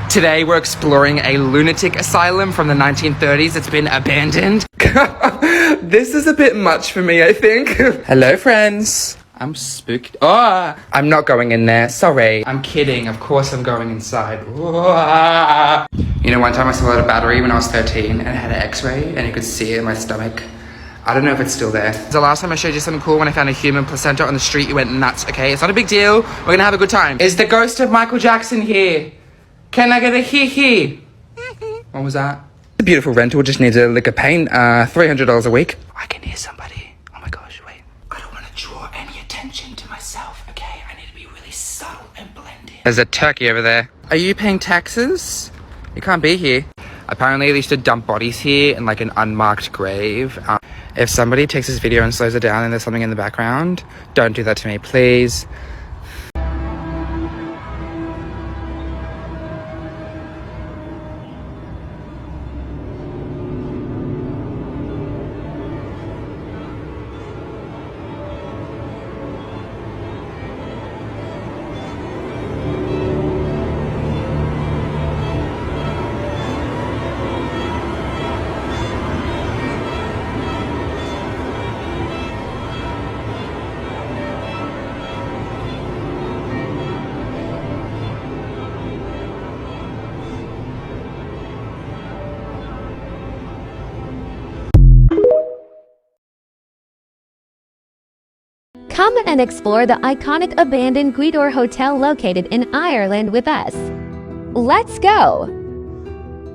Today we're exploring a lunatic asylum from the 1930s. It's been abandoned. This is a bit much for me, I think. Hello, friends. I'm spooked. Oh, I'm not going in there. Sorry. I'm kidding. Of course I'm going inside. You know, one time I saw a battery when I was 13 and it had an x-ray and you could see it in my stomach. I don't know if it's still there. The last time I showed you something cool when I found a human placenta on the street, you went nuts, okay? It's not a big deal. We're gonna have a good time. Is the ghost of Michael Jackson here? Can I get a hee-hee? What was that? A beautiful rental, just needs a lick of paint. $300 a week. I can hear somebody. Oh my gosh, wait. I don't want to draw any attention to myself, okay? I need to be really subtle and blend in. There's a turkey over there. Are you paying taxes? You can't be here. Apparently they used to dump bodies here in like an unmarked grave. If somebody takes this video and slows it down and there's something in the background, don't do that to me, please. Come and explore the iconic abandoned Gweedore Hotel located in Ireland with us. Let's go!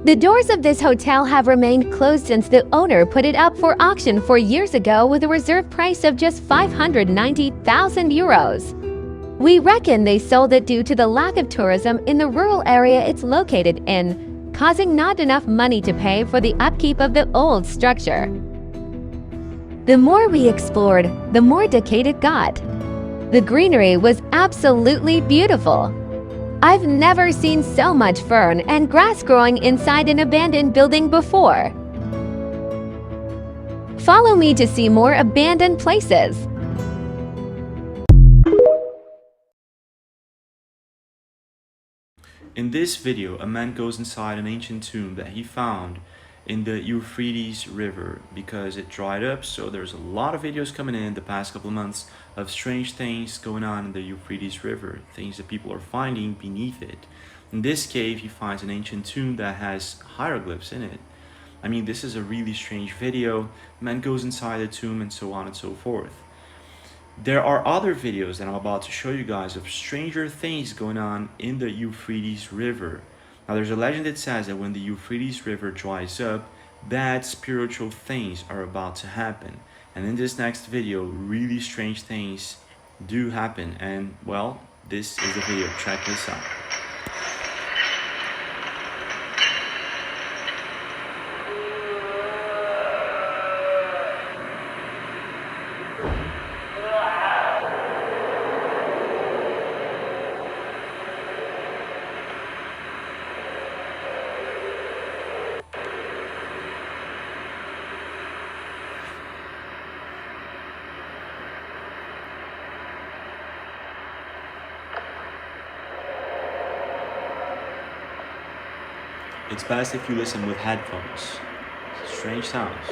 The doors of this hotel have remained closed since the owner put it up for auction 4 years ago with a reserve price of just €590,000. We reckon they sold it due to the lack of tourism in the rural area it's located in, causing not enough money to pay for the upkeep of the old structure. The more we explored, the more decayed it got. The greenery was absolutely beautiful. I've never seen so much fern and grass growing inside an abandoned building before. Follow me to see more abandoned places. In this video, a man goes inside an ancient tomb that he found in the Euphrates River because it dried up. So there's a lot of videos coming in the past couple of months of strange things going on in the Euphrates River, things that people are finding beneath it. In this cave, he finds an ancient tomb that has hieroglyphs in it. I mean, this is a really strange video. Man goes inside the tomb and so on and so forth. There are other videos that I'm about to show you guys of stranger things going on in the Euphrates River. Now, there's a legend that says that when the Euphrates River dries up, bad spiritual things are about to happen. And in this next video, really strange things do happen. And, well, this is the video. Check this out. It's best if you listen with headphones. Strange sounds.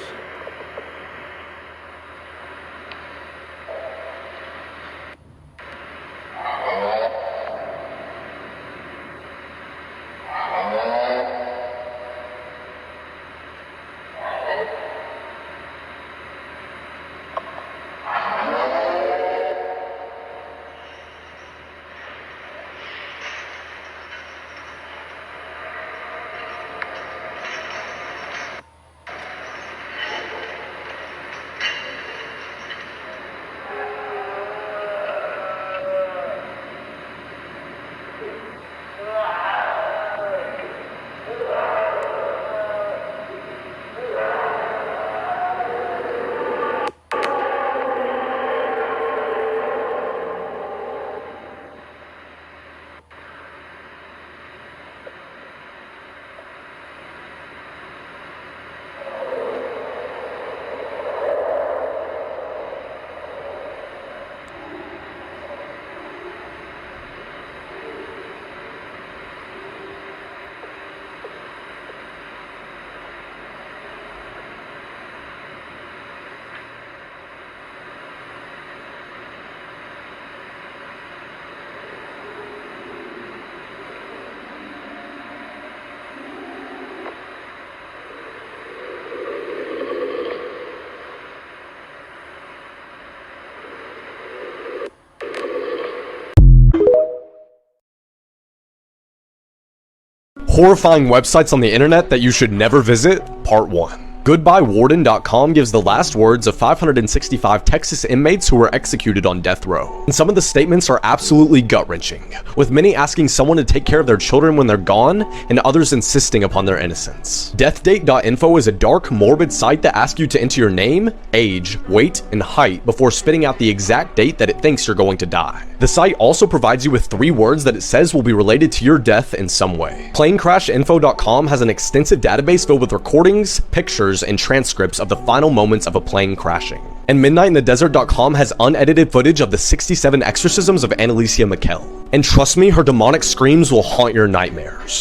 Horrifying websites on the internet that you should never visit, Part 1. GoodbyeWarden.com gives the last words of 565 Texas inmates who were executed on death row. And some of the statements are absolutely gut-wrenching, with many asking someone to take care of their children when they're gone, and others insisting upon their innocence. DeathDate.info is a dark, morbid site that asks you to enter your name, age, weight, and height before spitting out the exact date that it thinks you're going to die. The site also provides you with 3 words that it says will be related to your death in some way. PlaneCrashInfo.com has an extensive database filled with recordings, pictures, and transcripts of the final moments of a plane crashing. And MidnightInTheDesert.com has unedited footage of the 67 exorcisms of Annalicia Mikkel. And trust me, her demonic screams will haunt your nightmares.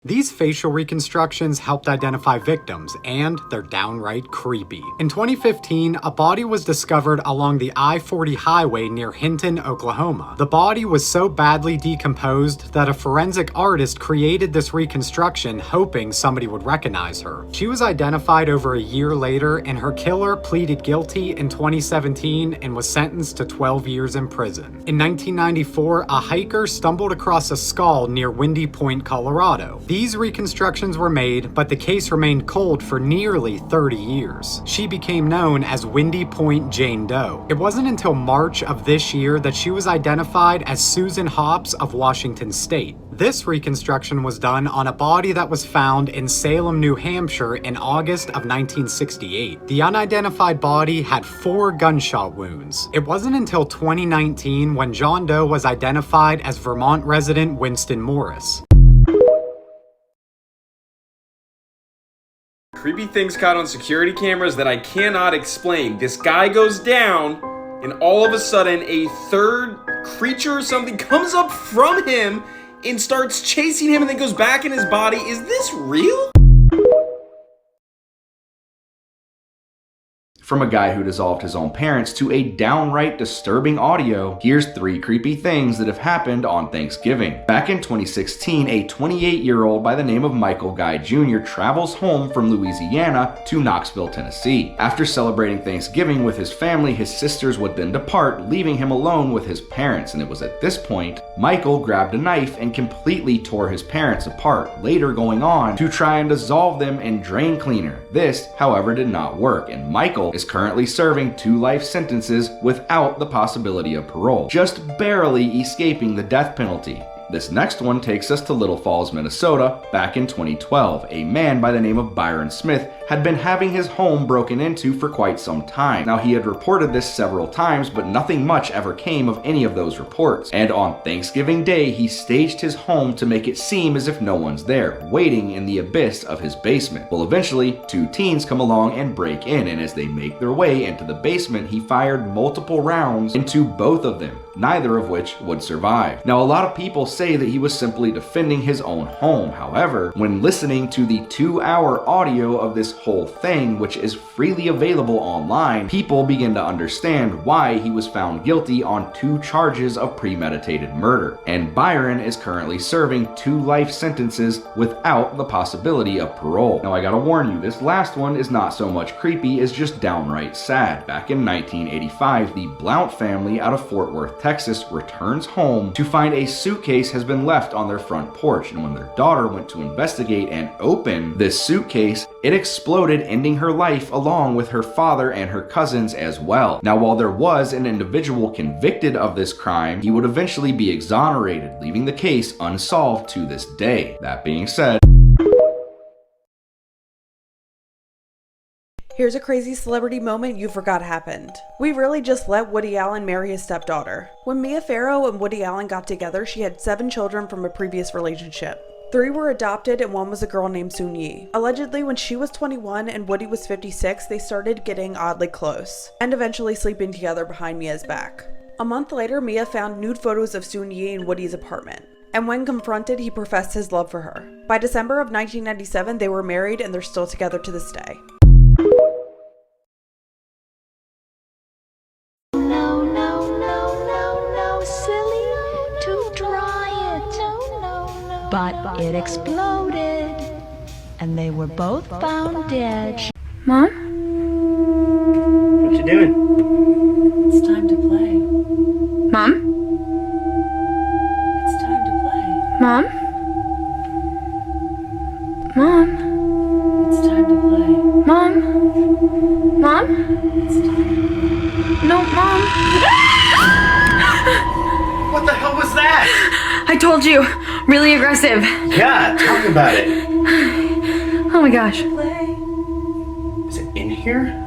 These facial reconstructions helped identify victims, and they're downright creepy. In 2015, a body was discovered along the I-40 highway near Hinton, Oklahoma. The body was so badly decomposed that a forensic artist created this reconstruction hoping somebody would recognize her. She was identified over a year later, and her killer pleaded guilty in 2017 and was sentenced to 12 years in prison. In 1994, a hiker stumbled across a skull near Windy Point, Colorado. These reconstructions were made, but the case remained cold for nearly 30 years. She became known as Windy Point Jane Doe. It wasn't until March of this year that she was identified as Susan Hobbs of Washington State. This reconstruction was done on a body that was found in Salem, New Hampshire in August of 1968. The unidentified body had 4 gunshot wounds. It wasn't until 2019 when John Doe was identified as Vermont resident Winston Morris. Creepy things caught on security cameras that I cannot explain. This guy goes down, and all of a sudden a third creature or something comes up from him and starts chasing him and then goes back in his body. Is this real? From a guy who dissolved his own parents to a downright disturbing audio, here's 3 creepy things that have happened on Thanksgiving. Back in 2016, a 28-year-old by the name of Michael Guy Jr. travels home from Louisiana to Knoxville, Tennessee. After celebrating Thanksgiving with his family, his sisters would then depart, leaving him alone with his parents, and it was at this point Michael grabbed a knife and completely tore his parents apart, later going on to try and dissolve them in drain cleaner. This, however, did not work, and Michael is currently serving 2 life sentences without the possibility of parole, just barely escaping the death penalty. This next one takes us to Little Falls, Minnesota. Back in 2012, a man by the name of Byron Smith had been having his home broken into for quite some time. Now, he had reported this several times, but nothing much ever came of any of those reports. And on Thanksgiving Day, he staged his home to make it seem as if no one's there, waiting in the abyss of his basement. Well, eventually, 2 teens come along and break in, and as they make their way into the basement, he fired multiple rounds into both of them, neither of which would survive. Now, a lot of people say that he was simply defending his own home. However, when listening to the 2-hour audio of this whole thing, which is freely available online, people begin to understand why he was found guilty on 2 charges of premeditated murder. And Byron is currently serving 2 life sentences without the possibility of parole. Now, I gotta warn you, this last one is not so much creepy as just downright sad. Back in 1985, the Blount family out of Fort Worth, Texas returns home to find a suitcase has been left on their front porch, and when their daughter went to investigate and open this suitcase, it exploded, ending her life along with her father and her cousins as well. Now, while there was an individual convicted of this crime, he would eventually be exonerated, leaving the case unsolved to this day. That being said, here's a crazy celebrity moment you forgot happened. We really just let Woody Allen marry his stepdaughter. When Mia Farrow and Woody Allen got together, she had 7 children from a previous relationship. 3 were adopted and 1 was a girl named Soon Yi. Allegedly, when she was 21 and Woody was 56, they started getting oddly close, and eventually sleeping together behind Mia's back. A month later, Mia found nude photos of Soon Yi in Woody's apartment, and when confronted, he professed his love for her. By December of 1997, they were married and they're still together to this day. But it exploded, and they were both found dead. Mom? What you doing? It's time to play. Mom? Mom? Mom? It's time to play. Mom? Mom? No, Mom. What the hell was that? I told you. Really aggressive. Yeah, tell me about it. Oh my gosh. Is it in here?